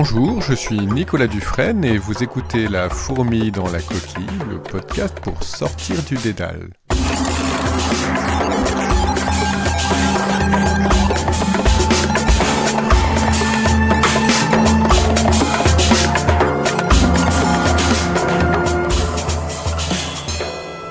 Bonjour, je suis Nicolas Dufresne et vous écoutez La Fourmi dans la coquille, le podcast pour sortir du dédale.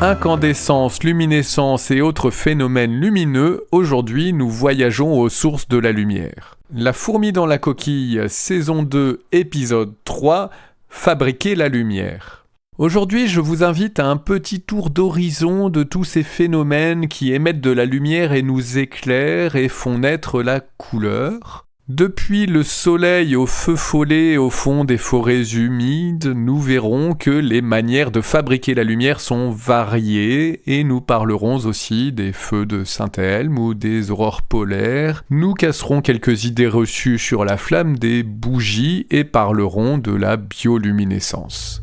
Incandescence, luminescence et autres phénomènes lumineux, aujourd'hui nous voyageons aux sources de la lumière. La fourmi dans la coquille, saison 2, épisode 3, fabriquer la lumière. Aujourd'hui, je vous invite à un petit tour d'horizon de tous ces phénomènes qui émettent de la lumière et nous éclairent et font naître la couleur. Depuis le soleil au feu follet au fond des forêts humides, nous verrons que les manières de fabriquer la lumière sont variées et nous parlerons aussi des feux de Saint-Elme ou des aurores polaires. Nous casserons quelques idées reçues sur la flamme des bougies et parlerons de la bioluminescence.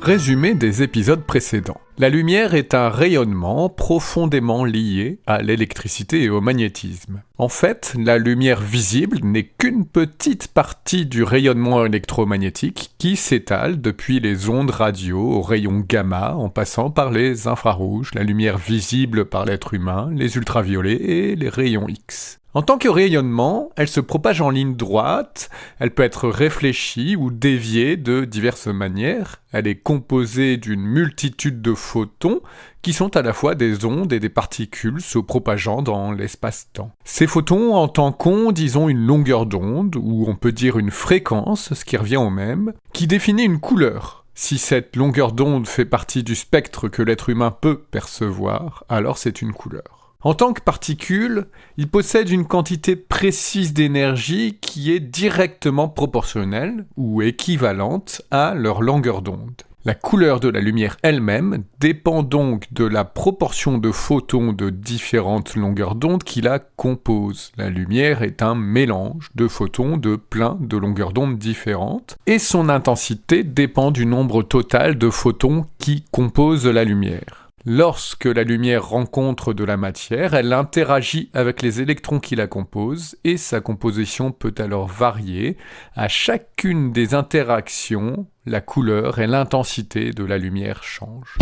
Résumé des épisodes précédents. La lumière est un rayonnement profondément lié à l'électricité et au magnétisme. En fait, la lumière visible n'est qu'une petite partie du rayonnement électromagnétique qui s'étale depuis les ondes radio aux rayons gamma en passant par les infrarouges, la lumière visible par l'être humain, les ultraviolets et les rayons X. En tant que rayonnement, elle se propage en ligne droite, elle peut être réfléchie ou déviée de diverses manières. Elle est composée d'une multitude de photons qui sont à la fois des ondes et des particules se propageant dans l'espace-temps. Ces photons, en tant qu'ondes, ils ont une longueur d'onde, ou on peut dire une fréquence, ce qui revient au même, qui définit une couleur. Si cette longueur d'onde fait partie du spectre que l'être humain peut percevoir, alors c'est une couleur. En tant que particules, ils possèdent une quantité précise d'énergie qui est directement proportionnelle ou équivalente à leur longueur d'onde. La couleur de la lumière elle-même dépend donc de la proportion de photons de différentes longueurs d'onde qui la composent. La lumière est un mélange de photons de plein de longueurs d'onde différentes et son intensité dépend du nombre total de photons qui composent la lumière. Lorsque la lumière rencontre de la matière, elle interagit avec les électrons qui la composent et sa composition peut alors varier. À chacune des interactions, la couleur et l'intensité de la lumière changent.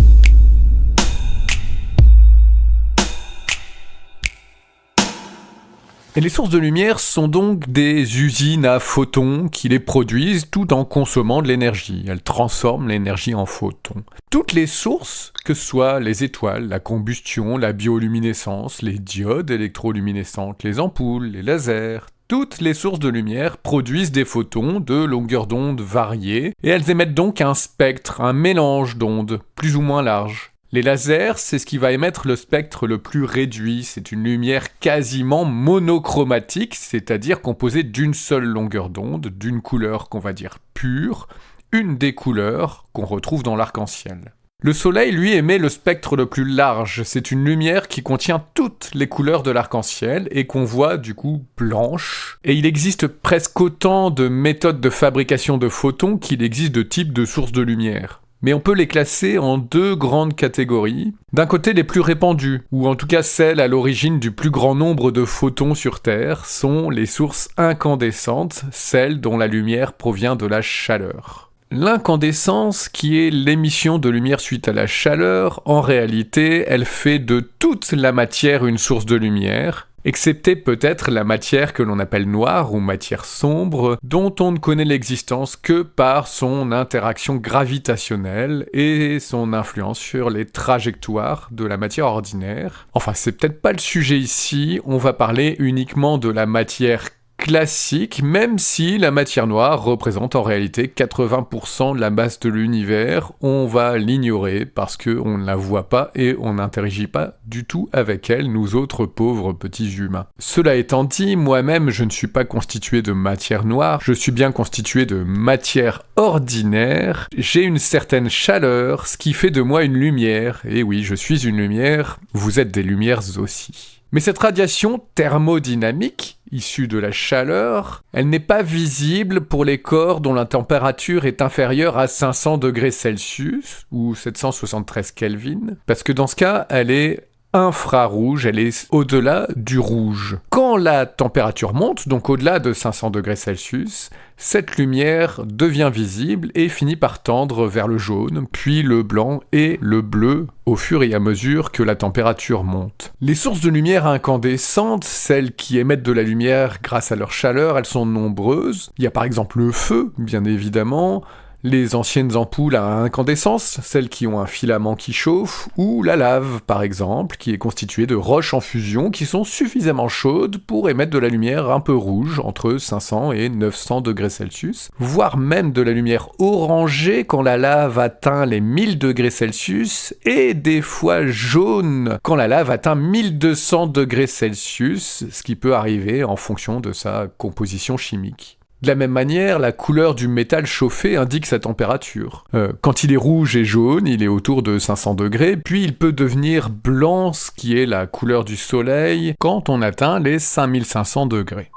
Et les sources de lumière sont donc des usines à photons qui les produisent tout en consommant de l'énergie. Elles transforment l'énergie en photons. Toutes les sources, que ce soit les étoiles, la combustion, la bioluminescence, les diodes électroluminescentes, les ampoules, les lasers, toutes les sources de lumière produisent des photons de longueur d'onde variées et elles émettent donc un spectre, un mélange d'ondes plus ou moins large. Les lasers, c'est ce qui va émettre le spectre le plus réduit. C'est une lumière quasiment monochromatique, c'est-à-dire composée d'une seule longueur d'onde, d'une couleur qu'on va dire pure, une des couleurs qu'on retrouve dans l'arc-en-ciel. Le soleil, lui, émet le spectre le plus large. C'est une lumière qui contient toutes les couleurs de l'arc-en-ciel et qu'on voit du coup blanche. Et il existe presque autant de méthodes de fabrication de photons qu'il existe de types de sources de lumière. Mais on peut les classer en deux grandes catégories. D'un côté, les plus répandues, ou en tout cas celles à l'origine du plus grand nombre de photons sur Terre, sont les sources incandescentes, celles dont la lumière provient de la chaleur. L'incandescence, qui est l'émission de lumière suite à la chaleur, en réalité, elle fait de toute la matière une source de lumière, excepté peut-être la matière que l'on appelle noire ou matière sombre, dont on ne connaît l'existence que par son interaction gravitationnelle et son influence sur les trajectoires de la matière ordinaire. Enfin, c'est peut-être pas le sujet ici, on va parler uniquement de la matière classique, même si la matière noire représente en réalité 80% de la masse de l'univers, on va l'ignorer parce qu'on ne la voit pas et on n'interagit pas du tout avec elle, nous autres pauvres petits humains. Cela étant dit, moi-même je ne suis pas constitué de matière noire, je suis bien constitué de matière ordinaire, j'ai une certaine chaleur, ce qui fait de moi une lumière, et oui, je suis une lumière, vous êtes des lumières aussi. Mais cette radiation thermodynamique, issue de la chaleur, elle n'est pas visible pour les corps dont la température est inférieure à 500 degrés Celsius, ou 773 Kelvin, parce que dans ce cas, elle est infrarouge, elle est au-delà du rouge. Quand la température monte, donc au-delà de 500 degrés Celsius, cette lumière devient visible et finit par tendre vers le jaune, puis le blanc et le bleu au fur et à mesure que la température monte. Les sources de lumière incandescentes, celles qui émettent de la lumière grâce à leur chaleur, elles sont nombreuses. Il y a par exemple le feu, bien évidemment, les anciennes ampoules à incandescence, celles qui ont un filament qui chauffe, ou la lave par exemple, qui est constituée de roches en fusion qui sont suffisamment chaudes pour émettre de la lumière un peu rouge, entre 500 et 900 degrés Celsius, voire même de la lumière orangée quand la lave atteint les 1000 degrés Celsius, et des fois jaune quand la lave atteint 1200 degrés Celsius, ce qui peut arriver en fonction de sa composition chimique. De la même manière, la couleur du métal chauffé indique sa température. Quand il est rouge et jaune, il est autour de 500 degrés, puis il peut devenir blanc, ce qui est la couleur du soleil, quand on atteint les 5500 degrés.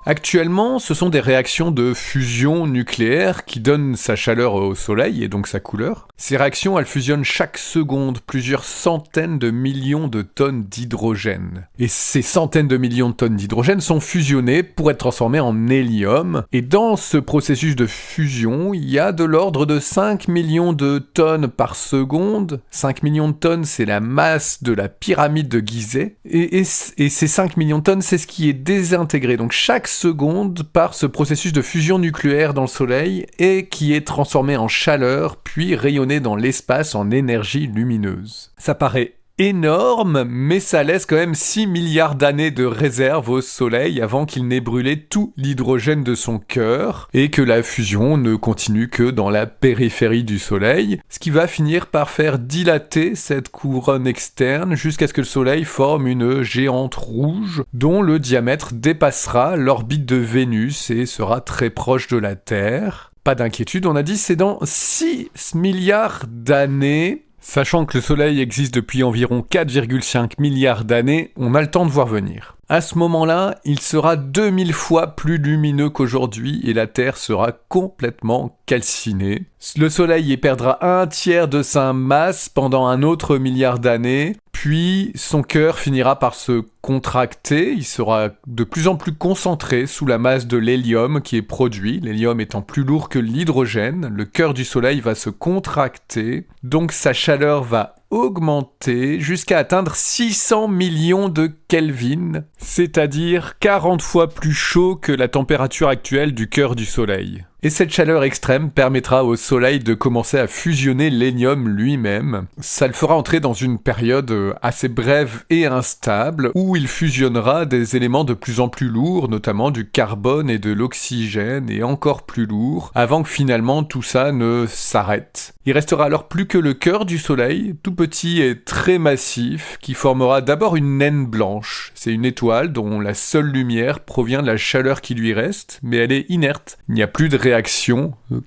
Actuellement, ce sont des réactions de fusion nucléaire qui donnent sa chaleur au Soleil et donc sa couleur. Ces réactions, elles fusionnent chaque seconde plusieurs centaines de millions de tonnes d'hydrogène. Et ces centaines de millions de tonnes d'hydrogène sont fusionnées pour être transformées en hélium. Et dans ce processus de fusion, il y a de l'ordre de 5 millions de tonnes par seconde. 5 millions de tonnes, c'est la masse de la pyramide de Gizeh. Et ces 5 millions de tonnes, c'est ce qui est désintégré. Donc chaque seconde par ce processus de fusion nucléaire dans le Soleil et qui est transformé en chaleur puis rayonné dans l'espace en énergie lumineuse. Ça paraît énorme, mais ça laisse quand même 6 milliards d'années de réserve au Soleil avant qu'il n'ait brûlé tout l'hydrogène de son cœur et que la fusion ne continue que dans la périphérie du Soleil, ce qui va finir par faire dilater cette couronne externe jusqu'à ce que le Soleil forme une géante rouge dont le diamètre dépassera l'orbite de Vénus et sera très proche de la Terre. Pas d'inquiétude, on a dit c'est dans 6 milliards d'années. Sachant que le Soleil existe depuis environ 4,5 milliards d'années, on a le temps de voir venir. À ce moment-là, il sera 2000 fois plus lumineux qu'aujourd'hui et la Terre sera complètement calcinée. Le Soleil y perdra un tiers de sa masse pendant un autre milliard d'années, puis son cœur finira par se contracter, il sera de plus en plus concentré sous la masse de l'hélium qui est produit, l'hélium étant plus lourd que l'hydrogène, le cœur du Soleil va se contracter, donc sa chaleur va augmenter jusqu'à atteindre 600 millions de Kelvin, c'est-à-dire 40 fois plus chaud que la température actuelle du cœur du Soleil. Et cette chaleur extrême permettra au Soleil de commencer à fusionner l'hélium lui-même. Ça le fera entrer dans une période assez brève et instable, où il fusionnera des éléments de plus en plus lourds, notamment du carbone et de l'oxygène, et encore plus lourds, avant que finalement tout ça ne s'arrête. Il restera alors plus que le cœur du Soleil, tout petit et très massif, qui formera d'abord une naine blanche. C'est une étoile dont la seule lumière provient de la chaleur qui lui reste, mais elle est inerte. Il n'y a plus de réactions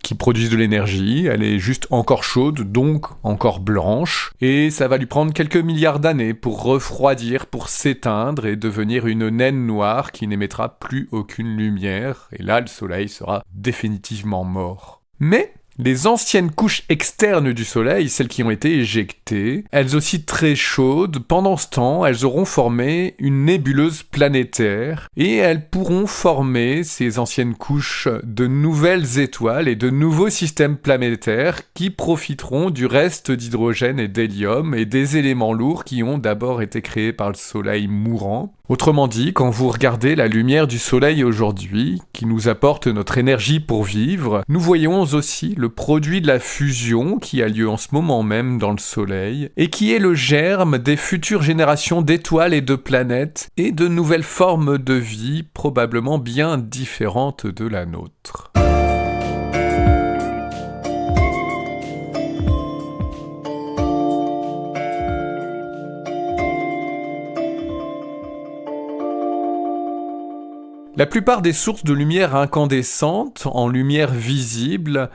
qui produisent de l'énergie, elle est juste encore chaude, donc encore blanche, et ça va lui prendre quelques milliards d'années pour refroidir, pour s'éteindre et devenir une naine noire qui n'émettra plus aucune lumière, et là le Soleil sera définitivement mort. Mais les anciennes couches externes du Soleil, celles qui ont été éjectées, elles aussi très chaudes, pendant ce temps, elles auront formé une nébuleuse planétaire et elles pourront former, ces anciennes couches, de nouvelles étoiles et de nouveaux systèmes planétaires qui profiteront du reste d'hydrogène et d'hélium et des éléments lourds qui ont d'abord été créés par le Soleil mourant. Autrement dit, quand vous regardez la lumière du Soleil aujourd'hui, qui nous apporte notre énergie pour vivre, nous voyons aussi le produit de la fusion qui a lieu en ce moment même dans le Soleil, et qui est le germe des futures générations d'étoiles et de planètes, et de nouvelles formes de vie probablement bien différentes de la nôtre. La plupart des sources de lumière incandescente, en lumière visible,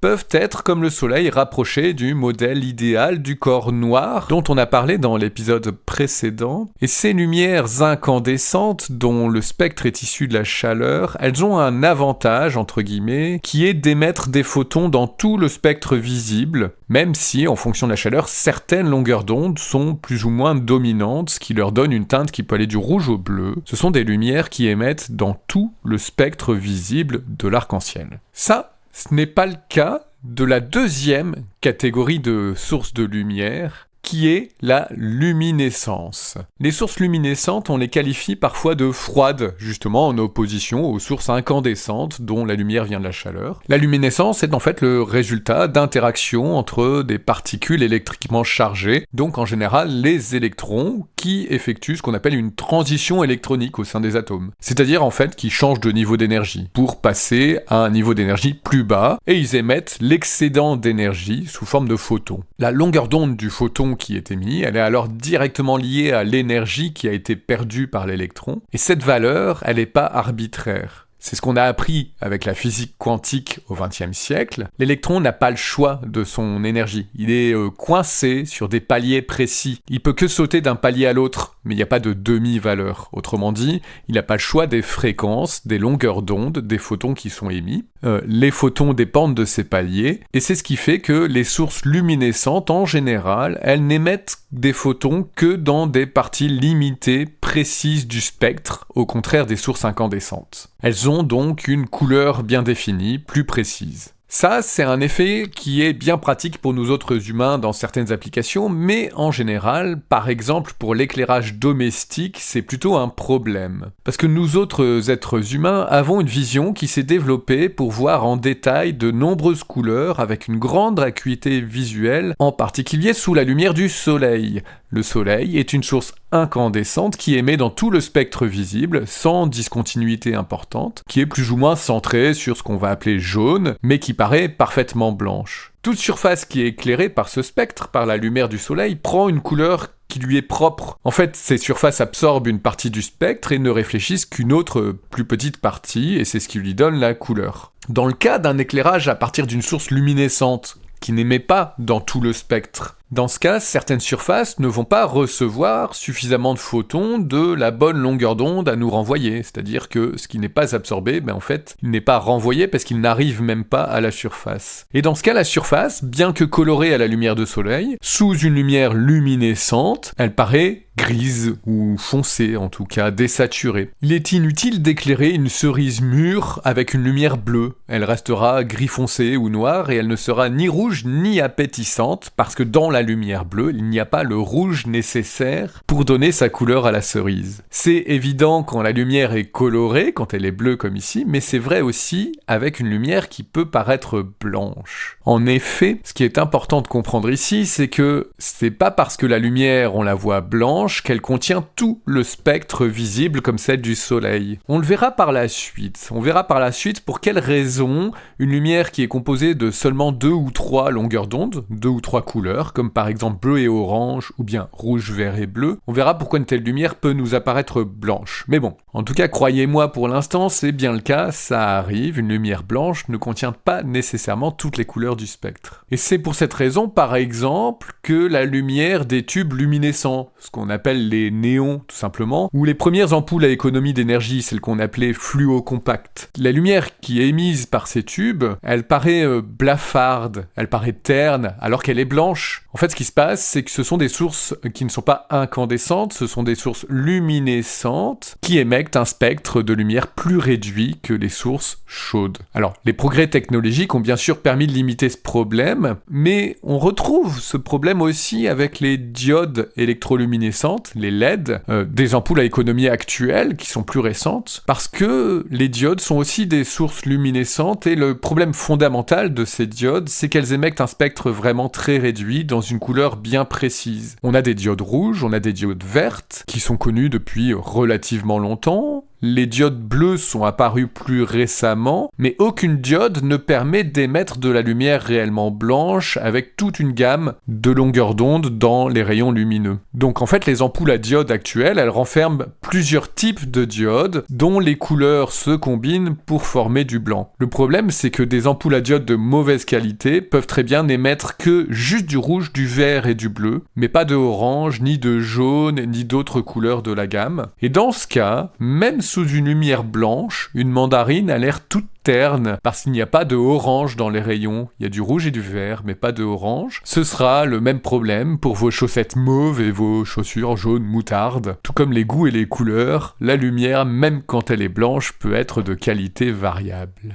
peuvent être, comme le Soleil, rapprochés du modèle idéal du corps noir dont on a parlé dans l'épisode précédent. Et ces lumières incandescentes, dont le spectre est issu de la chaleur, elles ont un avantage, entre guillemets, qui est d'émettre des photons dans tout le spectre visible, même si, en fonction de la chaleur, certaines longueurs d'onde sont plus ou moins dominantes, ce qui leur donne une teinte qui peut aller du rouge au bleu. Ce sont des lumières qui émettent dans tout le spectre visible de l'arc-en-ciel. Ça, ce n'est pas le cas de la deuxième catégorie de sources de lumière, qui est la luminescence. Les sources luminescentes, on les qualifie parfois de froides, justement en opposition aux sources incandescentes dont la lumière vient de la chaleur. La luminescence est en fait le résultat d'interactions entre des particules électriquement chargées, donc en général les électrons, qui effectuent ce qu'on appelle une transition électronique au sein des atomes. C'est-à-dire en fait qui changent de niveau d'énergie pour passer à un niveau d'énergie plus bas, et ils émettent l'excédent d'énergie sous forme de photons. La longueur d'onde du photon qui est émis, elle est alors directement liée à l'énergie qui a été perdue par l'électron, et cette valeur, elle n'est pas arbitraire. C'est ce qu'on a appris avec la physique quantique au XXe siècle. L'électron n'a pas le choix de son énergie. Il est coincé sur des paliers précis. Il peut que sauter d'un palier à l'autre, mais il n'y a pas de demi-valeur. Autrement dit, il n'a pas le choix des fréquences, des longueurs d'onde, des photons qui sont émis. Les photons dépendent de ces paliers, et c'est ce qui fait que les sources luminescentes, en général, elles n'émettent des photons que dans des parties limitées, précises du spectre, au contraire des sources incandescentes. Elles ont donc une couleur bien définie, plus précise. Ça, c'est un effet qui est bien pratique pour nous autres humains dans certaines applications, mais en général, par exemple pour l'éclairage domestique, c'est plutôt un problème. Parce que nous autres êtres humains avons une vision qui s'est développée pour voir en détail de nombreuses couleurs avec une grande acuité visuelle, en particulier sous la lumière du soleil. Le soleil est une source incandescente qui émet dans tout le spectre visible, sans discontinuité importante, qui est plus ou moins centrée sur ce qu'on va appeler jaune, mais qui paraît parfaitement blanche. Toute surface qui est éclairée par ce spectre, par la lumière du soleil, prend une couleur qui lui est propre. En fait, ces surfaces absorbent une partie du spectre et ne réfléchissent qu'une autre plus petite partie, et c'est ce qui lui donne la couleur. Dans le cas d'un éclairage à partir d'une source luminescente, qui n'émet pas dans tout le spectre, dans ce cas, certaines surfaces ne vont pas recevoir suffisamment de photons de la bonne longueur d'onde à nous renvoyer. C'est-à-dire que ce qui n'est pas absorbé, en fait, il n'est pas renvoyé parce qu'il n'arrive même pas à la surface. Et dans ce cas, la surface, bien que colorée à la lumière de soleil, sous une lumière luminescente, elle paraît grise, ou foncée en tout cas, désaturée. Il est inutile d'éclairer une cerise mûre avec une lumière bleue. Elle restera gris foncé ou noire et elle ne sera ni rouge ni appétissante parce que dans la lumière bleue, il n'y a pas le rouge nécessaire pour donner sa couleur à la cerise. C'est évident quand la lumière est colorée, quand elle est bleue comme ici, mais c'est vrai aussi avec une lumière qui peut paraître blanche. En effet, ce qui est important de comprendre ici, c'est que c'est pas parce que la lumière, on la voit blanche, qu'elle contient tout le spectre visible comme celle du soleil. On le verra par la suite. On verra par la suite pour quelles raisons une lumière qui est composée de seulement 2 ou 3 longueurs d'onde, 2 ou 3 couleurs, comme par exemple bleu et orange, ou bien rouge, vert et bleu, on verra pourquoi une telle lumière peut nous apparaître blanche. Mais bon, en tout cas, croyez-moi, pour l'instant, c'est bien le cas, ça arrive, une lumière blanche ne contient pas nécessairement toutes les couleurs du spectre. Et c'est pour cette raison, par exemple, que la lumière des tubes luminescents, ce qu'on appelle les néons tout simplement, ou les premières ampoules à économie d'énergie, celles qu'on appelait fluocompactes. La lumière qui est émise par ces tubes, elle paraît blafarde, elle paraît terne, alors qu'elle est blanche. En fait, ce qui se passe, c'est que ce sont des sources qui ne sont pas incandescentes, ce sont des sources luminescentes qui émettent un spectre de lumière plus réduit que les sources chaudes. Alors, les progrès technologiques ont bien sûr permis de limiter ce problème, mais on retrouve ce problème aussi avec les diodes électroluminescentes, les LED, des ampoules à économie actuelles qui sont plus récentes, parce que les diodes sont aussi des sources luminescentes et le problème fondamental de ces diodes, c'est qu'elles émettent un spectre vraiment très réduit dans une couleur bien précise. On a des diodes rouges, on a des diodes vertes, qui sont connues depuis relativement longtemps, Les diodes bleues sont apparues plus récemment, mais aucune diode ne permet d'émettre de la lumière réellement blanche avec toute une gamme de longueurs d'onde dans les rayons lumineux. Donc en fait, les ampoules à diodes actuelles, elles renferment plusieurs types de diodes dont les couleurs se combinent pour former du blanc. Le problème, c'est que des ampoules à diodes de mauvaise qualité peuvent très bien n'émettre que juste du rouge, du vert et du bleu, mais pas de orange, ni de jaune, ni d'autres couleurs de la gamme. Et dans ce cas, même sous une lumière blanche, une mandarine a l'air toute terne, parce qu'il n'y a pas de orange dans les rayons. Il y a du rouge et du vert, mais pas de orange. Ce sera le même problème pour vos chaussettes mauves et vos chaussures jaunes moutarde. Tout comme les goûts et les couleurs, la lumière, même quand elle est blanche, peut être de qualité variable.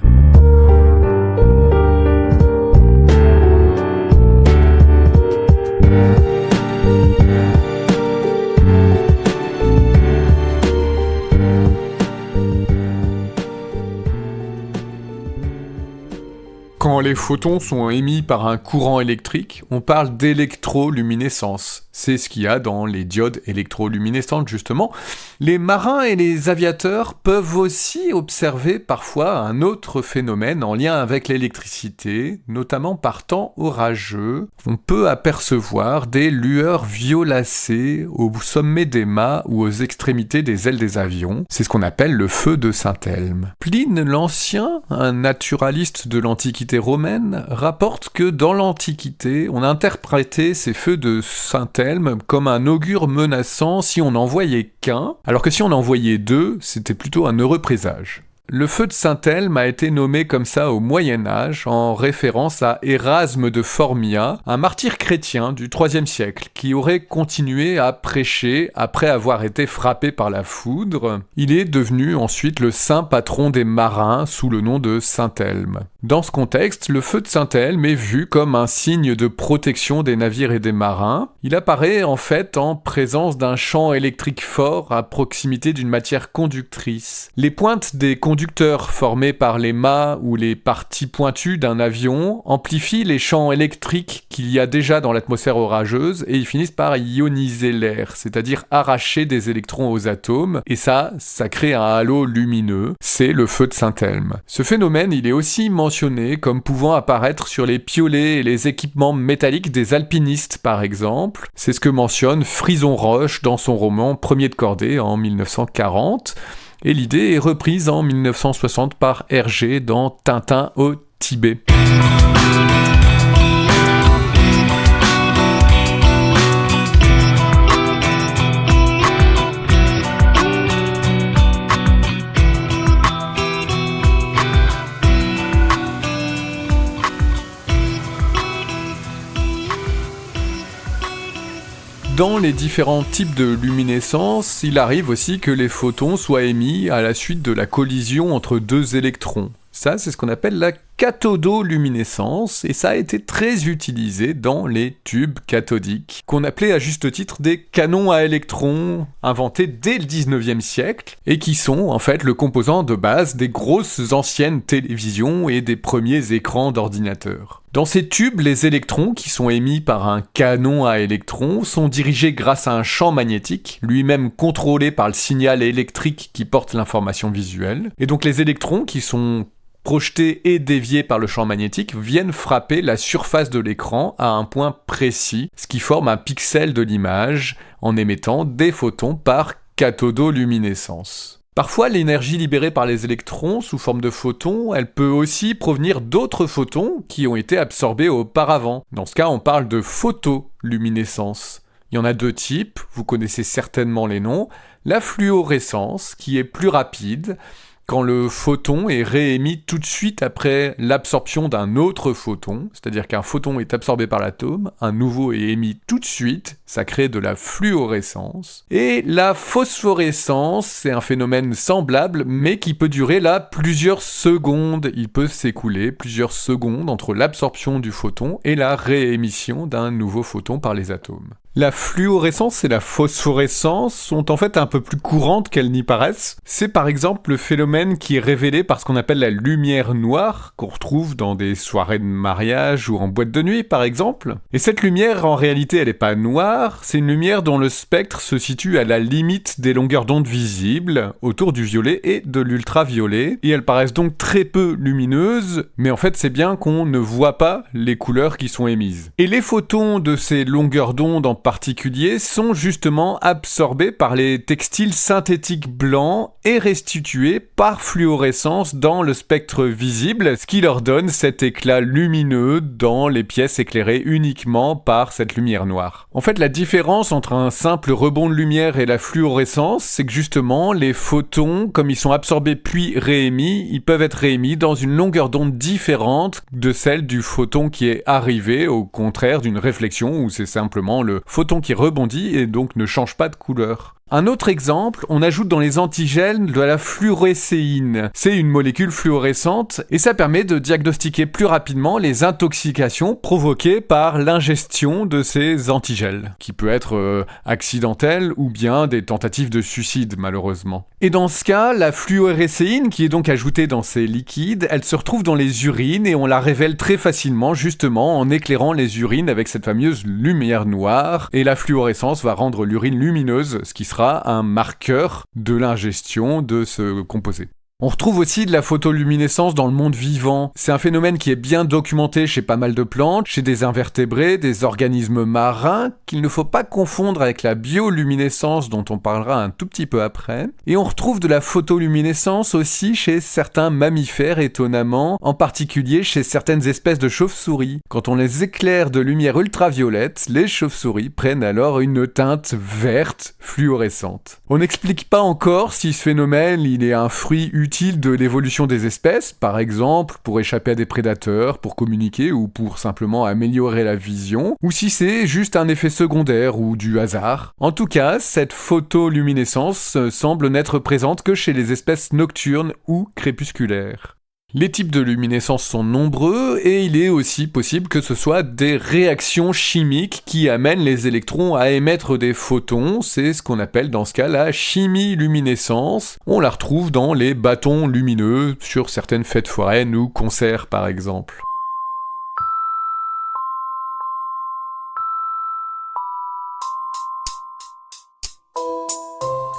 Quand les photons sont émis par un courant électrique, on parle d'électroluminescence. C'est ce qu'il y a dans les diodes électroluminescentes, justement. Les marins et les aviateurs peuvent aussi observer parfois un autre phénomène en lien avec l'électricité, notamment par temps orageux. On peut apercevoir des lueurs violacées au sommet des mâts ou aux extrémités des ailes des avions. C'est ce qu'on appelle le feu de Saint-Elme. Pline l'Ancien, un naturaliste de l'Antiquité romaine, rapporte que dans l'Antiquité, on interprétait ces feux de Saint-Elme comme un augure menaçant si on n'en voyait qu'un, alors que si on en voyait deux, c'était plutôt un heureux présage. Le feu de Saint-Elme a été nommé comme ça au Moyen-Âge, en référence à Érasme de Formia, un martyr chrétien du IIIe siècle, qui aurait continué à prêcher après avoir été frappé par la foudre. Il est devenu ensuite le saint patron des marins sous le nom de Saint-Elme. Dans ce contexte, le feu de Saint-Elme est vu comme un signe de protection des navires et des marins. Il apparaît en fait en présence d'un champ électrique fort à proximité d'une matière conductrice. Les pointes des conducteurs formés par les mâts ou les parties pointues d'un avion amplifient les champs électriques qu'il y a déjà dans l'atmosphère orageuse et ils finissent par ioniser l'air, c'est-à-dire arracher des électrons aux atomes, et ça crée un halo lumineux. C'est le feu de Saint-Elme. Ce phénomène, il est aussi mentionné comme pouvant apparaître sur les piolets et les équipements métalliques des alpinistes, par exemple. C'est ce que mentionne Frison Roche dans son roman Premier de cordée en 1940. Et l'idée est reprise en 1960 par Hergé dans Tintin au Tibet. Dans les différents types de luminescence, il arrive aussi que les photons soient émis à la suite de la collision entre deux électrons. Ça, c'est ce qu'on appelle la cathodoluminescence, et ça a été très utilisé dans les tubes cathodiques, qu'on appelait à juste titre des canons à électrons, inventés dès le 19e siècle, et qui sont en fait le composant de base des grosses anciennes télévisions et des premiers écrans d'ordinateurs. Dans ces tubes, les électrons, qui sont émis par un canon à électrons, sont dirigés grâce à un champ magnétique, lui-même contrôlé par le signal électrique qui porte l'information visuelle. Et donc les électrons, qui sont projetés et déviés par le champ magnétique, viennent frapper la surface de l'écran à un point précis, ce qui forme un pixel de l'image, en émettant des photons par cathodoluminescence. Parfois, l'énergie libérée par les électrons sous forme de photons, elle peut aussi provenir d'autres photons qui ont été absorbés auparavant. Dans ce cas, on parle de photoluminescence. Il y en a deux types, vous connaissez certainement les noms. La fluorescence, qui est plus rapide, quand le photon est réémis tout de suite après l'absorption d'un autre photon, c'est-à-dire qu'un photon est absorbé par l'atome, un nouveau est émis tout de suite, ça crée de la fluorescence. Et la phosphorescence, c'est un phénomène semblable, mais qui peut durer là plusieurs secondes. Il peut s'écouler plusieurs secondes entre l'absorption du photon et la réémission d'un nouveau photon par les atomes. La fluorescence et la phosphorescence sont en fait un peu plus courantes qu'elles n'y paraissent. C'est par exemple le phénomène qui est révélé par ce qu'on appelle la lumière noire, qu'on retrouve dans des soirées de mariage ou en boîte de nuit par exemple. Et cette lumière, en réalité, elle n'est pas noire, c'est une lumière dont le spectre se situe à la limite des longueurs d'onde visibles, autour du violet et de l'ultraviolet, et elles paraissent donc très peu lumineuses, mais en fait c'est bien qu'on ne voit pas les couleurs qui sont émises. Et les photons de ces longueurs d'onde en particulier sont justement absorbés par les textiles synthétiques blancs et restitués par fluorescence dans le spectre visible, ce qui leur donne cet éclat lumineux dans les pièces éclairées uniquement par cette lumière noire. En fait, la différence entre un simple rebond de lumière et la fluorescence, c'est que justement, les photons, comme ils sont absorbés puis réémis, ils peuvent être réémis dans une longueur d'onde différente de celle du photon qui est arrivé, au contraire d'une réflexion où c'est simplement le photon qui rebondit et donc ne change pas de couleur. Un autre exemple, on ajoute dans les antigènes de la fluorescéine. C'est une molécule fluorescente et ça permet de diagnostiquer plus rapidement les intoxications provoquées par l'ingestion de ces antigènes, qui peut être accidentelle ou bien des tentatives de suicide malheureusement. Et dans ce cas, la fluorescéine, qui est donc ajoutée dans ces liquides, elle se retrouve dans les urines et on la révèle très facilement justement en éclairant les urines avec cette fameuse lumière noire, et la fluorescence va rendre l'urine lumineuse, ce qui sera un marqueur de l'ingestion de ce composé. On retrouve aussi de la photoluminescence dans le monde vivant. C'est un phénomène qui est bien documenté chez pas mal de plantes, chez des invertébrés, des organismes marins, qu'il ne faut pas confondre avec la bioluminescence dont on parlera un tout petit peu après. Et on retrouve de la photoluminescence aussi chez certains mammifères étonnamment, en particulier chez certaines espèces de chauves-souris. Quand on les éclaire de lumière ultraviolette, les chauves-souris prennent alors une teinte verte fluorescente. On n'explique pas encore si ce phénomène il est un fruit utile de l'évolution des espèces, par exemple pour échapper à des prédateurs, pour communiquer ou pour simplement améliorer la vision, ou si c'est juste un effet secondaire ou du hasard. En tout cas, cette photoluminescence semble n'être présente que chez les espèces nocturnes ou crépusculaires. Les types de luminescence sont nombreux et il est aussi possible que ce soit des réactions chimiques qui amènent les électrons à émettre des photons. C'est ce qu'on appelle dans ce cas la chimiluminescence. On la retrouve dans les bâtons lumineux sur certaines fêtes foraines ou concerts par exemple.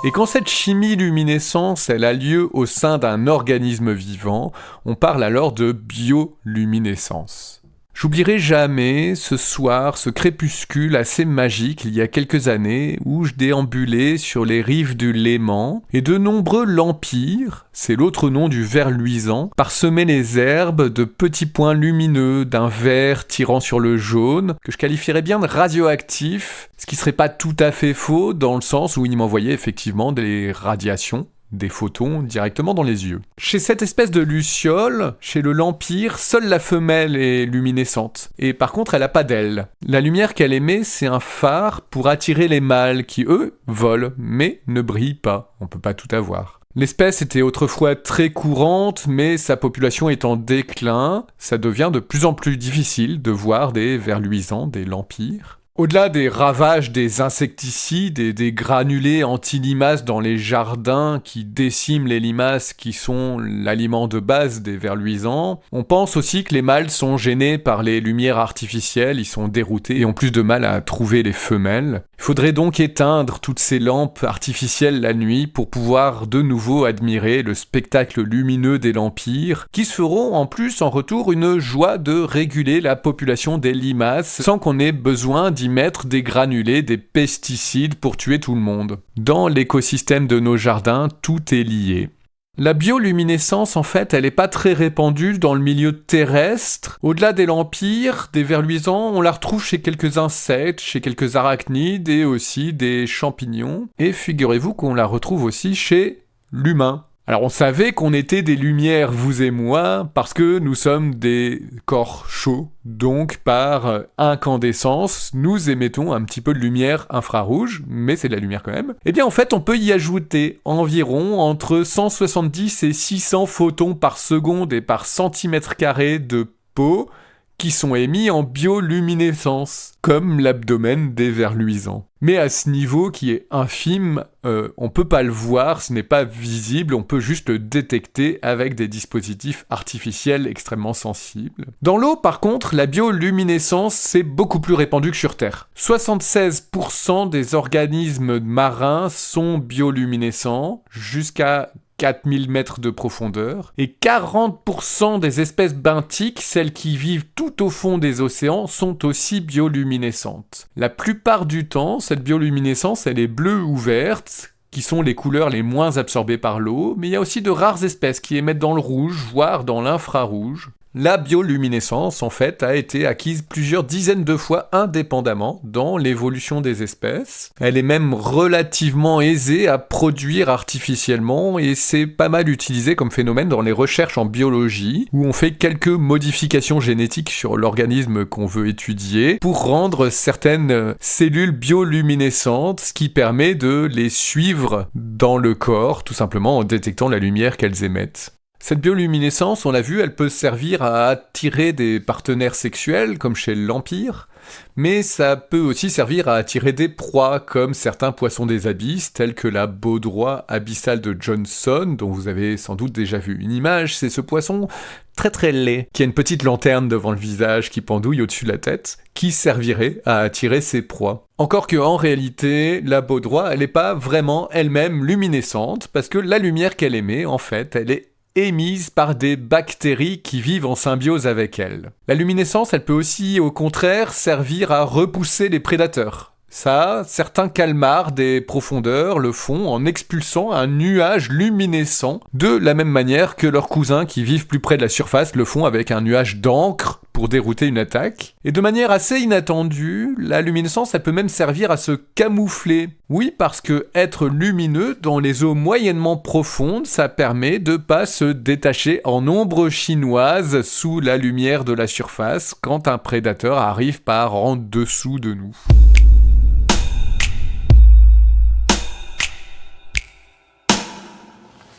Et quand cette chimiluminescence, elle a lieu au sein d'un organisme vivant, on parle alors de bioluminescence. J'oublierai jamais ce soir, ce crépuscule assez magique il y a quelques années où je déambulais sur les rives du Léman et de nombreux lampirs, c'est l'autre nom du ver luisant, parsemaient les herbes de petits points lumineux d'un vert tirant sur le jaune que je qualifierais bien de radioactif, ce qui serait pas tout à fait faux dans le sens où ils m'envoyaient effectivement des radiations, des photons directement dans les yeux. Chez cette espèce de luciole, chez le lampire, seule la femelle est luminescente. Et par contre, elle n'a pas d'ailes. La lumière qu'elle émet, c'est un phare pour attirer les mâles qui, eux, volent, mais ne brillent pas. On peut pas tout avoir. L'espèce était autrefois très courante, mais sa population est en déclin. Ça devient de plus en plus difficile de voir des vers luisants, des lampires. Au-delà des ravages des insecticides et des granulés anti-limaces dans les jardins qui déciment les limaces qui sont l'aliment de base des vers luisants, on pense aussi que les mâles sont gênés par les lumières artificielles, ils sont déroutés et ont plus de mal à trouver les femelles. Il faudrait donc éteindre toutes ces lampes artificielles la nuit pour pouvoir de nouveau admirer le spectacle lumineux des lampires, qui se feront en plus en retour une joie de réguler la population des limaces sans qu'on ait besoin d'y mettre des granulés, des pesticides pour tuer tout le monde. Dans l'écosystème de nos jardins, tout est lié. La bioluminescence, en fait, elle n'est pas très répandue dans le milieu terrestre. Au-delà des lampires, des vers luisants, on la retrouve chez quelques insectes, chez quelques arachnides et aussi des champignons. Et figurez-vous qu'on la retrouve aussi chez l'humain. Alors on savait qu'on était des lumières, vous et moi, parce que nous sommes des corps chauds, donc par incandescence, nous émettons un petit peu de lumière infrarouge, mais c'est de la lumière quand même. Eh bien en fait on peut y ajouter environ entre 170 et 600 photons par seconde et par centimètre carré de peau, qui sont émis en bioluminescence, comme l'abdomen des vers luisants. Mais à ce niveau qui est infime, on peut pas le voir, ce n'est pas visible, on peut juste le détecter avec des dispositifs artificiels extrêmement sensibles. Dans l'eau, par contre, la bioluminescence, c'est beaucoup plus répandu que sur Terre. 76% des organismes marins sont bioluminescents, jusqu'à 4000 mètres de profondeur, et 40% des espèces benthiques, celles qui vivent tout au fond des océans, sont aussi bioluminescentes. La plupart du temps, cette bioluminescence, elle est bleue ou verte, qui sont les couleurs les moins absorbées par l'eau, mais il y a aussi de rares espèces qui émettent dans le rouge, voire dans l'infrarouge. La bioluminescence, en fait, a été acquise plusieurs dizaines de fois indépendamment dans l'évolution des espèces. Elle est même relativement aisée à produire artificiellement et c'est pas mal utilisé comme phénomène dans les recherches en biologie, où on fait quelques modifications génétiques sur l'organisme qu'on veut étudier pour rendre certaines cellules bioluminescentes, ce qui permet de les suivre dans le corps, tout simplement en détectant la lumière qu'elles émettent. Cette bioluminescence, on l'a vu, elle peut servir à attirer des partenaires sexuels, comme chez l'Empire, mais ça peut aussi servir à attirer des proies, comme certains poissons des abysses, tels que la baudroie abyssale de Johnson, dont vous avez sans doute déjà vu une image. C'est ce poisson très très laid, qui a une petite lanterne devant le visage qui pendouille au-dessus de la tête, qui servirait à attirer ses proies. Encore que, en réalité, la baudroie, elle n'est pas vraiment elle-même luminescente, parce que la lumière qu'elle émet, en fait, elle est émise par des bactéries qui vivent en symbiose avec elle. La luminescence, elle peut aussi, au contraire, servir à repousser les prédateurs. Ça, certains calmars des profondeurs le font en expulsant un nuage luminescent, de la même manière que leurs cousins qui vivent plus près de la surface le font avec un nuage d'encre pour dérouter une attaque. Et de manière assez inattendue, la luminescence, elle peut même servir à se camoufler. Oui, parce que être lumineux dans les eaux moyennement profondes, ça permet de pas se détacher en ombre chinoise sous la lumière de la surface quand un prédateur arrive par en dessous de nous.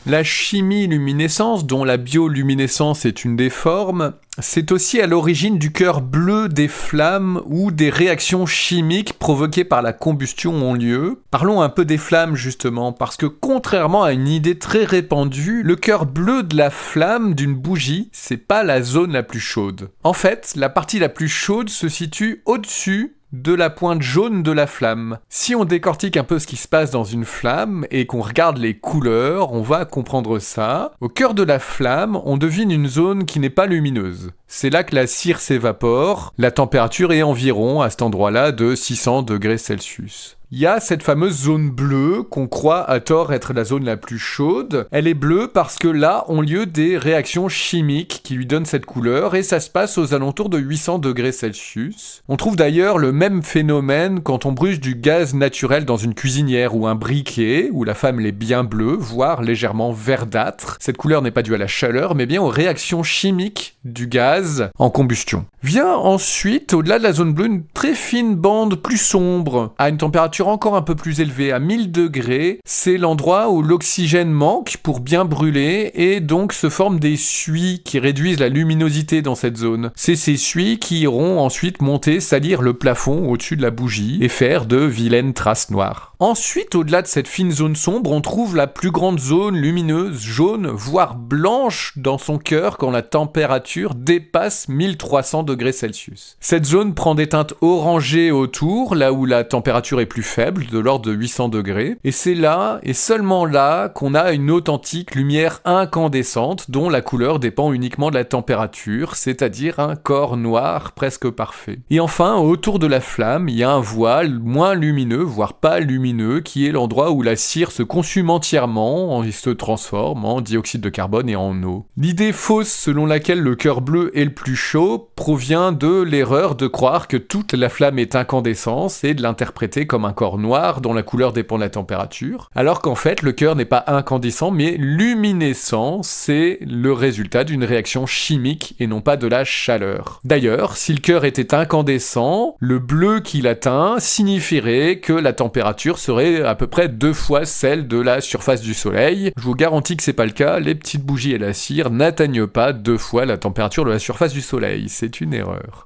La chimiluminescence, dont la bioluminescence est une des formes, c'est aussi à l'origine du cœur bleu des flammes où des réactions chimiques provoquées par la combustion ont lieu. Parlons un peu des flammes justement, parce que contrairement à une idée très répandue, le cœur bleu de la flamme d'une bougie, c'est pas la zone la plus chaude. En fait, la partie la plus chaude se situe au-dessus de la pointe jaune de la flamme. Si on décortique un peu ce qui se passe dans une flamme et qu'on regarde les couleurs, on va comprendre ça. Au cœur de la flamme, on devine une zone qui n'est pas lumineuse. C'est là que la cire s'évapore. La température est environ, à cet endroit-là, de 600 degrés Celsius. Il y a cette fameuse zone bleue qu'on croit à tort être la zone la plus chaude. Elle est bleue parce que là ont lieu des réactions chimiques qui lui donnent cette couleur et ça se passe aux alentours de 800 degrés Celsius. On trouve d'ailleurs le même phénomène quand on brûle du gaz naturel dans une cuisinière ou un briquet où la flamme est bien bleue, voire légèrement verdâtre. Cette couleur n'est pas due à la chaleur mais bien aux réactions chimiques du gaz en combustion. Vient ensuite, au-delà de la zone bleue, une très fine bande plus sombre, à une température encore un peu plus élevée, à 1000 degrés. C'est l'endroit où l'oxygène manque pour bien brûler et donc se forment des suies qui réduisent la luminosité dans cette zone. C'est ces suies qui iront ensuite monter, salir le plafond au-dessus de la bougie et faire de vilaines traces noires. Ensuite, au-delà de cette fine zone sombre, on trouve la plus grande zone lumineuse, jaune, voire blanche dans son cœur quand la température dépasse 1300 degrés Celsius. Cette zone prend des teintes orangées autour, là où la température est plus faible, de l'ordre de 800 degrés, et c'est là, et seulement là, qu'on a une authentique lumière incandescente dont la couleur dépend uniquement de la température, c'est-à-dire un corps noir presque parfait. Et enfin, autour de la flamme, il y a un voile moins lumineux, voire pas lumineux, qui est l'endroit où la cire se consume entièrement et se transforme en dioxyde de carbone et en eau. L'idée fausse selon laquelle le cœur bleu est le plus chaud provient de l'erreur de croire que toute la flamme est incandescence et de l'interpréter comme un corps noir dont la couleur dépend de la température, alors qu'en fait le cœur n'est pas incandescent mais luminescent, c'est le résultat d'une réaction chimique et non pas de la chaleur. D'ailleurs, si le cœur était incandescent, le bleu qu'il atteint signifierait que la température serait à peu près 2 fois celle de la surface du soleil. Je vous garantis que c'est pas le cas, les petites bougies et la cire n'atteignent pas 2 fois la température de la surface du soleil, c'est une erreur.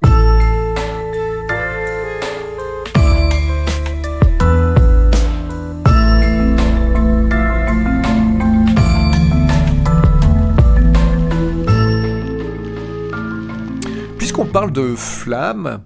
Puisqu'on parle de flammes,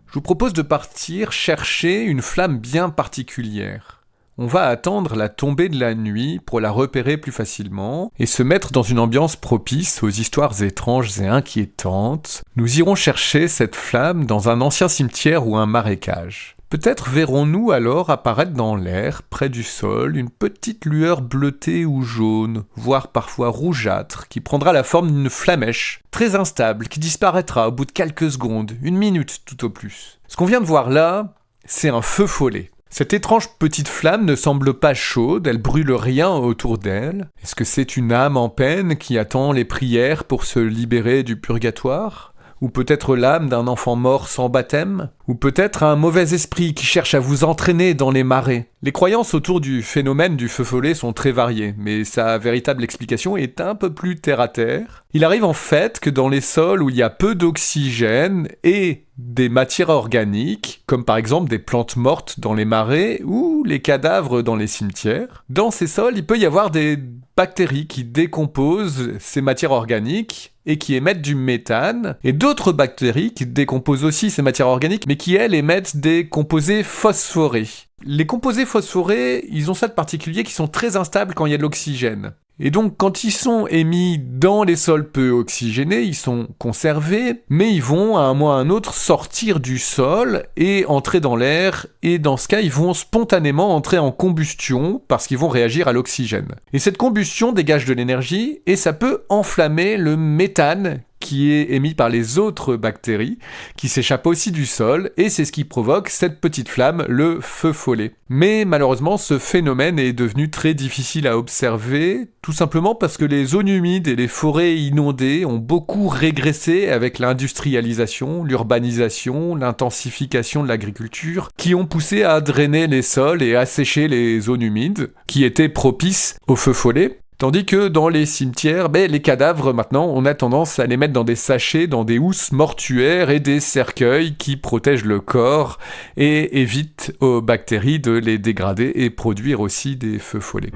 je vous propose de partir chercher une flamme bien particulière. On va attendre la tombée de la nuit pour la repérer plus facilement et se mettre dans une ambiance propice aux histoires étranges et inquiétantes. Nous irons chercher cette flamme dans un ancien cimetière ou un marécage. Peut-être verrons-nous alors apparaître dans l'air, près du sol, une petite lueur bleutée ou jaune, voire parfois rougeâtre, qui prendra la forme d'une flamèche, très instable, qui disparaîtra au bout de quelques secondes, 1 minute tout au plus. Ce qu'on vient de voir là, c'est un feu follet. Cette étrange petite flamme ne semble pas chaude, elle brûle rien autour d'elle. Est-ce que c'est une âme en peine qui attend les prières pour se libérer du purgatoire ? Ou peut-être l'âme d'un enfant mort sans baptême ? Ou peut-être un mauvais esprit qui cherche à vous entraîner dans les marais ? Les croyances autour du phénomène du feu follet sont très variées, mais sa véritable explication est un peu plus terre-à-terre. Il arrive en fait que dans les sols où il y a peu d'oxygène et des matières organiques, comme par exemple des plantes mortes dans les marais ou les cadavres dans les cimetières, dans ces sols, il peut y avoir des bactéries qui décomposent ces matières organiques et qui émettent du méthane, et d'autres bactéries qui décomposent aussi ces matières organiques, mais qui, elles, émettent des composés phosphorés. Les composés phosphorés, ils ont ça de particulier qu'ils sont très instables quand il y a de l'oxygène. Et donc, quand ils sont émis dans les sols peu oxygénés, ils sont conservés, mais ils vont, à un moment ou à un autre, sortir du sol et entrer dans l'air, et dans ce cas, ils vont spontanément entrer en combustion, parce qu'ils vont réagir à l'oxygène. Et cette combustion dégage de l'énergie, et ça peut enflammer le méthane, qui est émis par les autres bactéries, qui s'échappent aussi du sol, et c'est ce qui provoque cette petite flamme, le feu follet. Mais malheureusement, ce phénomène est devenu très difficile à observer, tout simplement parce que les zones humides et les forêts inondées ont beaucoup régressé avec l'industrialisation, l'urbanisation, l'intensification de l'agriculture, qui ont poussé à drainer les sols et assécher les zones humides, qui étaient propices au feu follet. Tandis que dans les cimetières, les cadavres, maintenant, on a tendance à les mettre dans des sachets, dans des housses mortuaires et des cercueils qui protègent le corps et évitent aux bactéries de les dégrader et produire aussi des feux follets.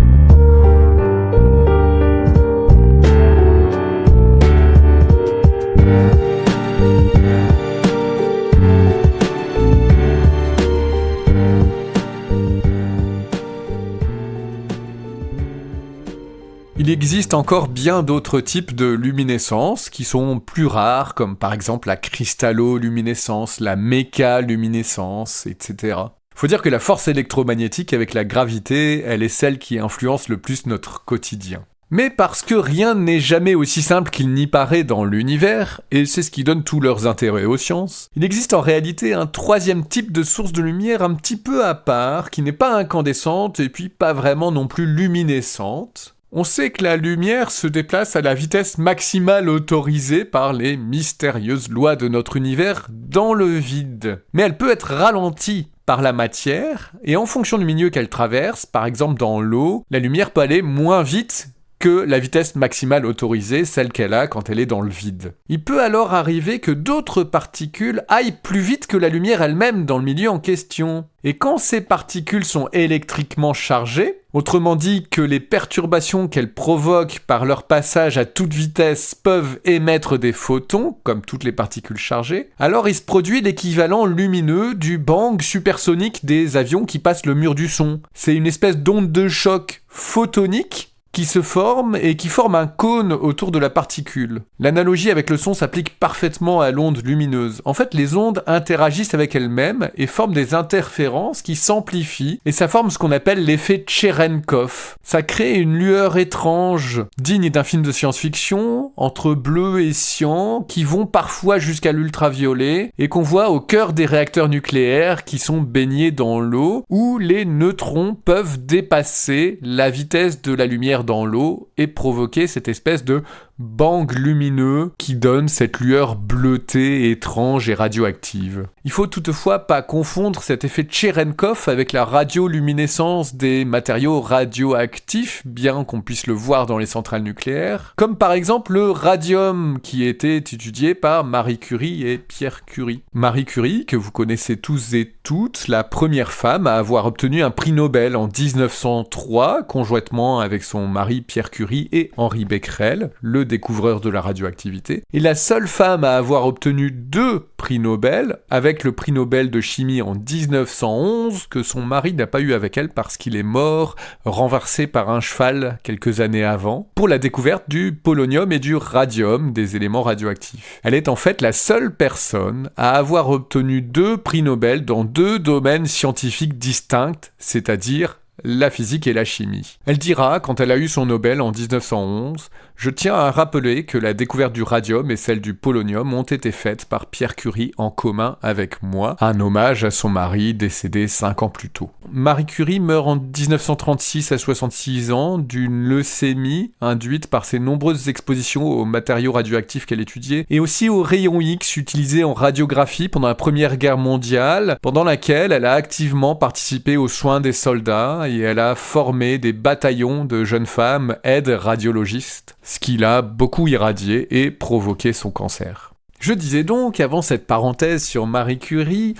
Il existe encore bien d'autres types de luminescence qui sont plus rares, comme par exemple la cristalloluminescence, la mécaluminescence, etc. Faut dire que la force électromagnétique avec la gravité, elle est celle qui influence le plus notre quotidien. Mais parce que rien n'est jamais aussi simple qu'il n'y paraît dans l'univers, et c'est ce qui donne tout leur intérêt aux sciences, il existe en réalité un troisième type de source de lumière un petit peu à part, qui n'est pas incandescente et puis pas vraiment non plus luminescente. On sait que la lumière se déplace à la vitesse maximale autorisée par les mystérieuses lois de notre univers dans le vide. Mais elle peut être ralentie par la matière, et en fonction du milieu qu'elle traverse, par exemple dans l'eau, la lumière peut aller moins vite que la vitesse maximale autorisée, celle qu'elle a quand elle est dans le vide. Il peut alors arriver que d'autres particules aillent plus vite que la lumière elle-même dans le milieu en question. Et quand ces particules sont électriquement chargées, autrement dit que les perturbations qu'elles provoquent par leur passage à toute vitesse peuvent émettre des photons, comme toutes les particules chargées, alors il se produit l'équivalent lumineux du bang supersonique des avions qui passent le mur du son. C'est une espèce d'onde de choc photonique qui se forment et qui forment un cône autour de la particule. L'analogie avec le son s'applique parfaitement à l'onde lumineuse. En fait, les ondes interagissent avec elles-mêmes et forment des interférences qui s'amplifient, et ça forme ce qu'on appelle l'effet Cherenkov. Ça crée une lueur étrange, digne d'un film de science-fiction, entre bleu et cyan, qui vont parfois jusqu'à l'ultraviolet, et qu'on voit au cœur des réacteurs nucléaires qui sont baignés dans l'eau, où les neutrons peuvent dépasser la vitesse de la lumière dans l'eau et provoquer cette espèce de bang lumineux qui donne cette lueur bleutée, étrange et radioactive. Il faut toutefois pas confondre cet effet Cherenkov avec la radioluminescence des matériaux radioactifs, bien qu'on puisse le voir dans les centrales nucléaires, comme par exemple le radium qui était étudié par Marie Curie et Pierre Curie. Marie Curie, que vous connaissez tous et toutes, la première femme à avoir obtenu un prix Nobel en 1903, conjointement avec son mari Pierre Curie et Henri Becquerel, le découvreur de la radioactivité, et la seule femme à avoir obtenu 2 prix Nobel, avec le prix Nobel de chimie en 1911, que son mari n'a pas eu avec elle parce qu'il est mort, renversé par un cheval quelques années avant, pour la découverte du polonium et du radium, des éléments radioactifs. Elle est en fait la seule personne à avoir obtenu 2 prix Nobel dans 2 domaines scientifiques distincts, c'est-à-dire la physique et la chimie. Elle dira, quand elle a eu son Nobel en 1911, « Je tiens à rappeler que la découverte du radium et celle du polonium ont été faites par Pierre Curie en commun avec moi, un hommage à son mari décédé 5 ans plus tôt. » Marie Curie meurt en 1936 à 66 ans d'une leucémie induite par ses nombreuses expositions aux matériaux radioactifs qu'elle étudiait et aussi aux rayons X utilisés en radiographie pendant la Première Guerre mondiale, pendant laquelle elle a activement participé aux soins des soldats et elle a formé des bataillons de jeunes femmes aides radiologistes, ce qui l'a beaucoup irradié et provoqué son cancer. Je disais donc, avant cette parenthèse sur Marie Curie,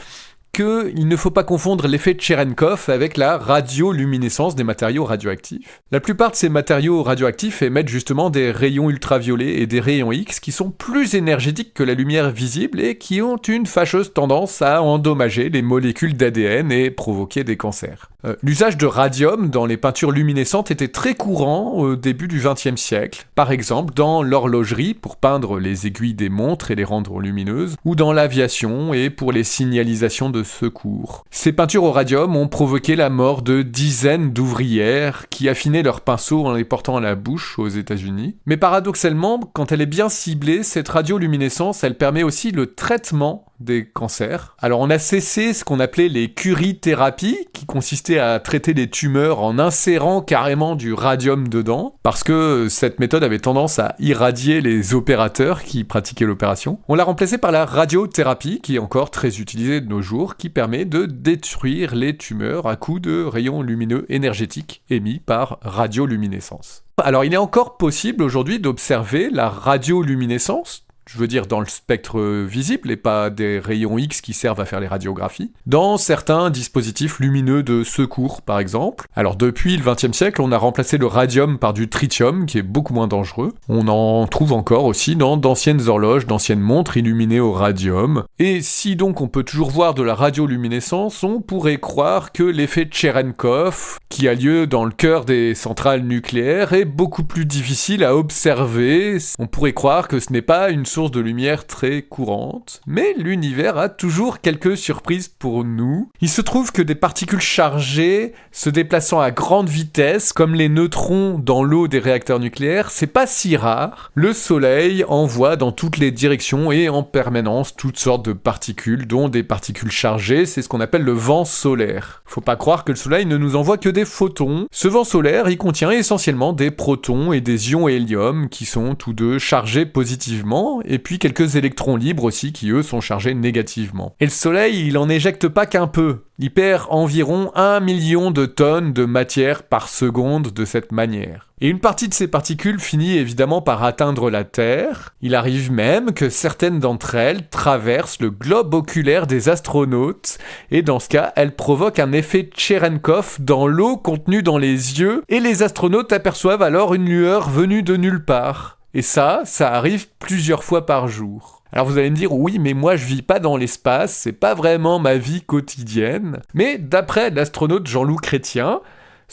qu'il ne faut pas confondre l'effet Cherenkov avec la radioluminescence des matériaux radioactifs. La plupart de ces matériaux radioactifs émettent justement des rayons ultraviolets et des rayons X qui sont plus énergétiques que la lumière visible et qui ont une fâcheuse tendance à endommager les molécules d'ADN et provoquer des cancers. L'usage de radium dans les peintures luminescentes était très courant au début du XXe siècle, par exemple dans l'horlogerie pour peindre les aiguilles des montres et les rendre lumineuses, ou dans l'aviation et pour les signalisations de secours. Ces peintures au radium ont provoqué la mort de dizaines d'ouvrières qui affinaient leurs pinceaux en les portant à la bouche aux États-Unis. Mais paradoxalement, quand elle est bien ciblée, cette radioluminescence, elle permet aussi le traitement des cancers. Alors on a cessé ce qu'on appelait les curie-thérapies, qui consistaient à traiter les tumeurs en insérant carrément du radium dedans, parce que cette méthode avait tendance à irradier les opérateurs qui pratiquaient l'opération. On l'a remplacée par la radiothérapie, qui est encore très utilisée de nos jours, qui permet de détruire les tumeurs à coups de rayons lumineux énergétiques émis par radioluminescence. Alors il est encore possible aujourd'hui d'observer la radioluminescence, je veux dire dans le spectre visible et pas des rayons X qui servent à faire les radiographies, dans certains dispositifs lumineux de secours par exemple. Alors depuis le XXe siècle, on a remplacé le radium par du tritium qui est beaucoup moins dangereux. On en trouve encore aussi dans d'anciennes horloges, d'anciennes montres illuminées au radium. Et si donc on peut toujours voir de la radioluminescence, on pourrait croire que l'effet Cherenkov, qui a lieu dans le cœur des centrales nucléaires, est beaucoup plus difficile à observer. On pourrait croire que ce n'est pas une source de lumière très courante, mais l'univers a toujours quelques surprises pour nous. Il se trouve que des particules chargées se déplaçant à grande vitesse, comme les neutrons dans l'eau des réacteurs nucléaires, c'est pas si rare. Le Soleil envoie dans toutes les directions et en permanence toutes sortes de particules, dont des particules chargées, c'est ce qu'on appelle le vent solaire. Faut pas croire que le Soleil ne nous envoie que des photons. Ce vent solaire, il contient essentiellement des protons et des ions hélium qui sont tous deux chargés positivement, et puis quelques électrons libres aussi qui eux sont chargés négativement. Et le Soleil, il en éjecte pas qu'un peu. Il perd environ 1 million de tonnes de matière par seconde de cette manière. Et une partie de ces particules finit évidemment par atteindre la Terre. Il arrive même que certaines d'entre elles traversent le globe oculaire des astronautes, et dans ce cas, elles provoquent un effet Cherenkov dans l'eau contenue dans les yeux, et les astronautes aperçoivent alors une lueur venue de nulle part. Et ça arrive plusieurs fois par jour. Alors vous allez me dire, oui, mais moi je vis pas dans l'espace, c'est pas vraiment ma vie quotidienne. Mais d'après l'astronaute Jean-Loup Chrétien,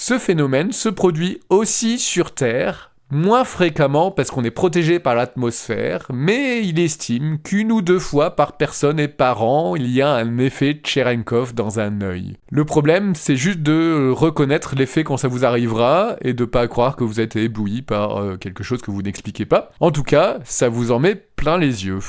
Ce phénomène se produit aussi sur Terre, moins fréquemment parce qu'on est protégé par l'atmosphère, mais il estime qu'une ou 2 fois par personne et par an, il y a un effet Cherenkov dans un œil. Le problème, c'est juste de reconnaître l'effet quand ça vous arrivera et de pas croire que vous êtes ébloui par quelque chose que vous n'expliquez pas. En tout cas, ça vous en met plein les yeux.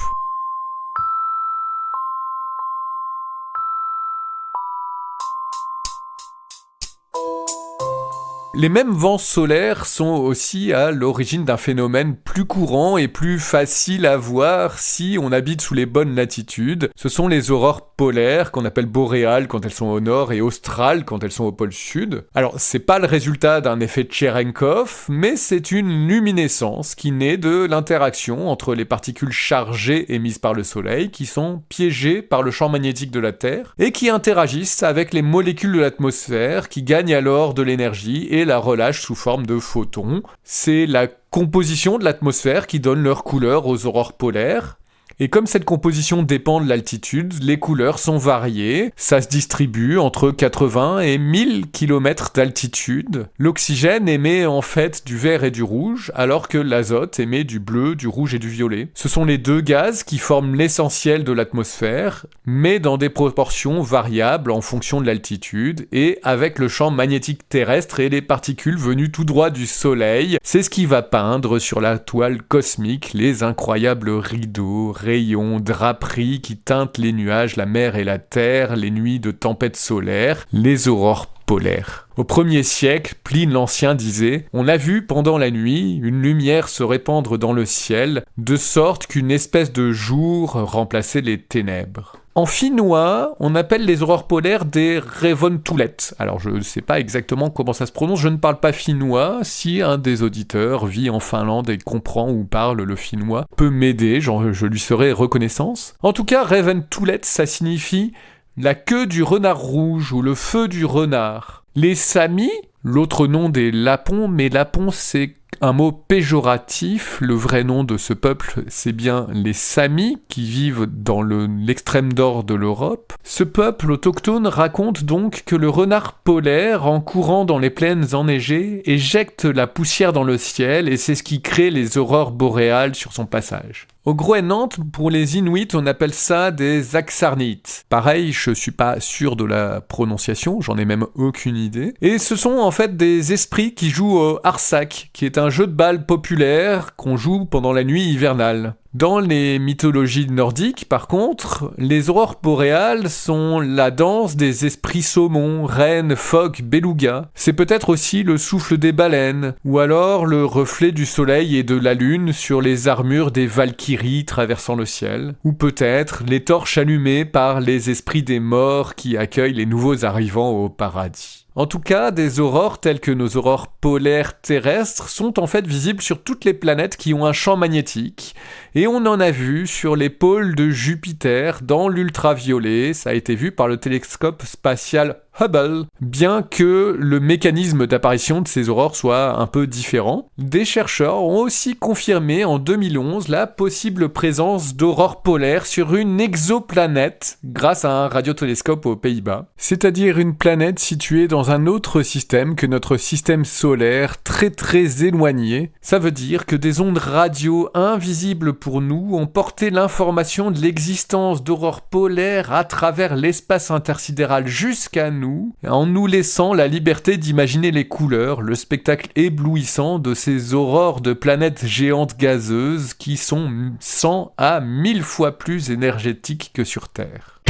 Les mêmes vents solaires sont aussi à l'origine d'un phénomène plus courant et plus facile à voir si on habite sous les bonnes latitudes. Ce sont les aurores polaires qu'on appelle boréales quand elles sont au nord et australes quand elles sont au pôle sud. Alors c'est pas le résultat d'un effet Cherenkov, mais c'est une luminescence qui naît de l'interaction entre les particules chargées émises par le soleil qui sont piégées par le champ magnétique de la Terre et qui interagissent avec les molécules de l'atmosphère qui gagnent alors de l'énergie et la relâche sous forme de photons. C'est la composition de l'atmosphère qui donne leur couleur aux aurores polaires. Et comme cette composition dépend de l'altitude, les couleurs sont variées. Ça se distribue entre 80 et 1000 km d'altitude. L'oxygène émet en fait du vert et du rouge, alors que l'azote émet du bleu, du rouge et du violet. Ce sont les 2 gaz qui forment l'essentiel de l'atmosphère, mais dans des proportions variables en fonction de l'altitude, et avec le champ magnétique terrestre et les particules venues tout droit du Soleil. C'est ce qui va peindre sur la toile cosmique les incroyables rideaux, rayons, draperies qui teintent les nuages, la mer et la terre, les nuits de tempêtes solaires, les aurores polaires. Au 1er siècle, Pline l'Ancien disait « On a vu pendant la nuit une lumière se répandre dans le ciel, de sorte qu'une espèce de jour remplaçait les ténèbres. » En finnois, on appelle les aurores polaires des Revontulet. Alors je ne sais pas exactement comment ça se prononce, je ne parle pas finnois. Si un des auditeurs vit en Finlande et comprend ou parle le finnois, peut m'aider, je lui serai reconnaissance. En tout cas, Revontulet, ça signifie la queue du renard rouge ou le feu du renard. Les Samis, l'autre nom des Lapons, mais Lapons c'est un mot péjoratif, le vrai nom de ce peuple c'est bien les Samis qui vivent dans l'extrême nord de l'Europe. Ce peuple autochtone raconte donc que le renard polaire, en courant dans les plaines enneigées, éjecte la poussière dans le ciel et c'est ce qui crée les aurores boréales sur son passage. Au Groenland, pour les Inuits, on appelle ça des Aksarnites. Pareil, je suis pas sûr de la prononciation, j'en ai même aucune idée. Et ce sont en fait des esprits qui jouent au Arsak, qui est un jeu de balle populaire qu'on joue pendant la nuit hivernale. Dans les mythologies nordiques, par contre, les aurores boréales sont la danse des esprits saumons, rennes, phoques, belugas. C'est peut-être aussi le souffle des baleines, ou alors le reflet du soleil et de la lune sur les armures des valkyries traversant le ciel, ou peut-être les torches allumées par les esprits des morts qui accueillent les nouveaux arrivants au paradis. En tout cas, des aurores telles que nos aurores polaires terrestres sont en fait visibles sur toutes les planètes qui ont un champ magnétique, et on en a vu sur les pôles de Jupiter dans l'ultraviolet, ça a été vu par le télescope spatial Hubble, bien que le mécanisme d'apparition de ces aurores soit un peu différent. Des chercheurs ont aussi confirmé en 2011 la possible présence d'aurores polaires sur une exoplanète grâce à un radiotélescope aux Pays-Bas, c'est-à-dire une planète située dans un autre système que notre système solaire, très très éloigné. Ça veut dire que des ondes radio invisibles pour nous ont porté l'information de l'existence d'aurores polaires à travers l'espace intersidéral jusqu'à nous, en nous laissant la liberté d'imaginer les couleurs, le spectacle éblouissant de ces aurores de planètes géantes gazeuses qui sont 100 à 1000 fois plus énergétiques que sur Terre.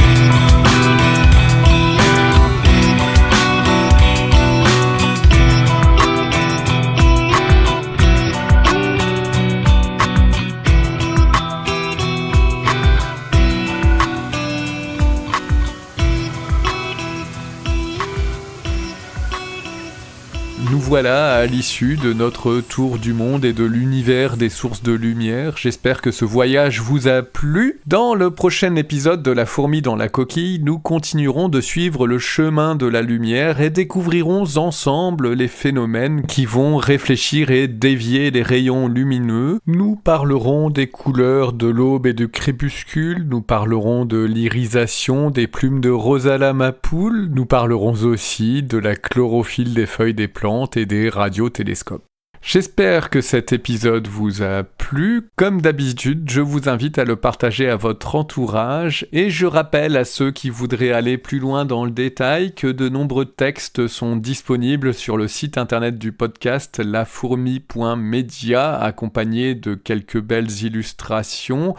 Nous voilà à l'issue de notre tour du monde et de l'univers des sources de lumière. J'espère que ce voyage vous a plu. Dans le prochain épisode de La fourmi dans la coquille, nous continuerons de suivre le chemin de la lumière et découvrirons ensemble les phénomènes qui vont réfléchir et dévier les rayons lumineux. Nous parlerons des couleurs de l'aube et du crépuscule, nous parlerons de l'irisation des plumes de Rosala Mapoule, nous parlerons aussi de la chlorophylle des feuilles des plantes et des radiotélescopes. J'espère que cet épisode vous a plu. Comme d'habitude, je vous invite à le partager à votre entourage et je rappelle à ceux qui voudraient aller plus loin dans le détail que de nombreux textes sont disponibles sur le site internet du podcast lafourmi.media accompagnés de quelques belles illustrations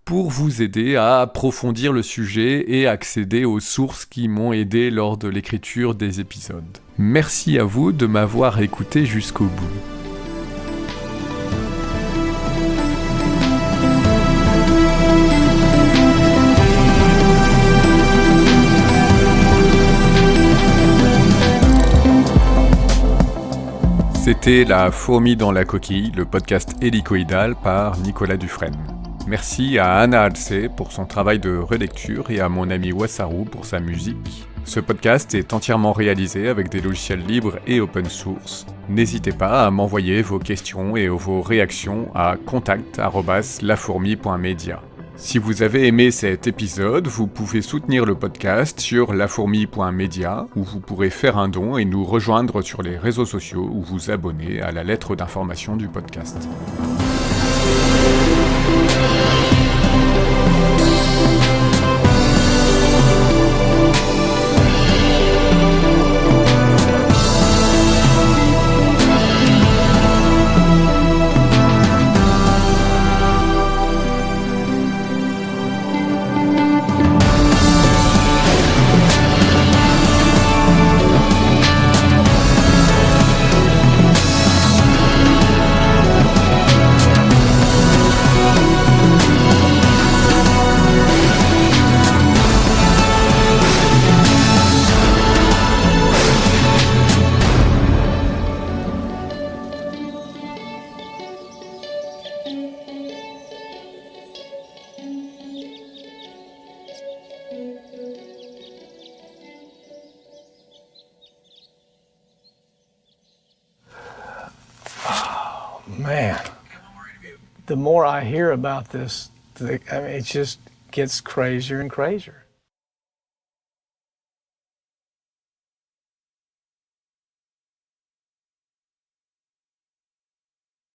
pour vous aider à approfondir le sujet et accéder aux sources qui m'ont aidé lors de l'écriture des épisodes. Merci à vous de m'avoir écouté jusqu'au bout. C'était La fourmi dans la coquille, le podcast hélicoïdal par Nicolas Dufresne. Merci à Anna Alcé pour son travail de relecture et à mon ami Wassaru pour sa musique. Ce podcast est entièrement réalisé avec des logiciels libres et open source. N'hésitez pas à m'envoyer vos questions et vos réactions à contact@lafourmi.media. Si vous avez aimé cet épisode, vous pouvez soutenir le podcast sur lafourmi.media où vous pourrez faire un don et nous rejoindre sur les réseaux sociaux ou vous abonner à la lettre d'information du podcast. Man, the more I hear about this, it just gets crazier and crazier.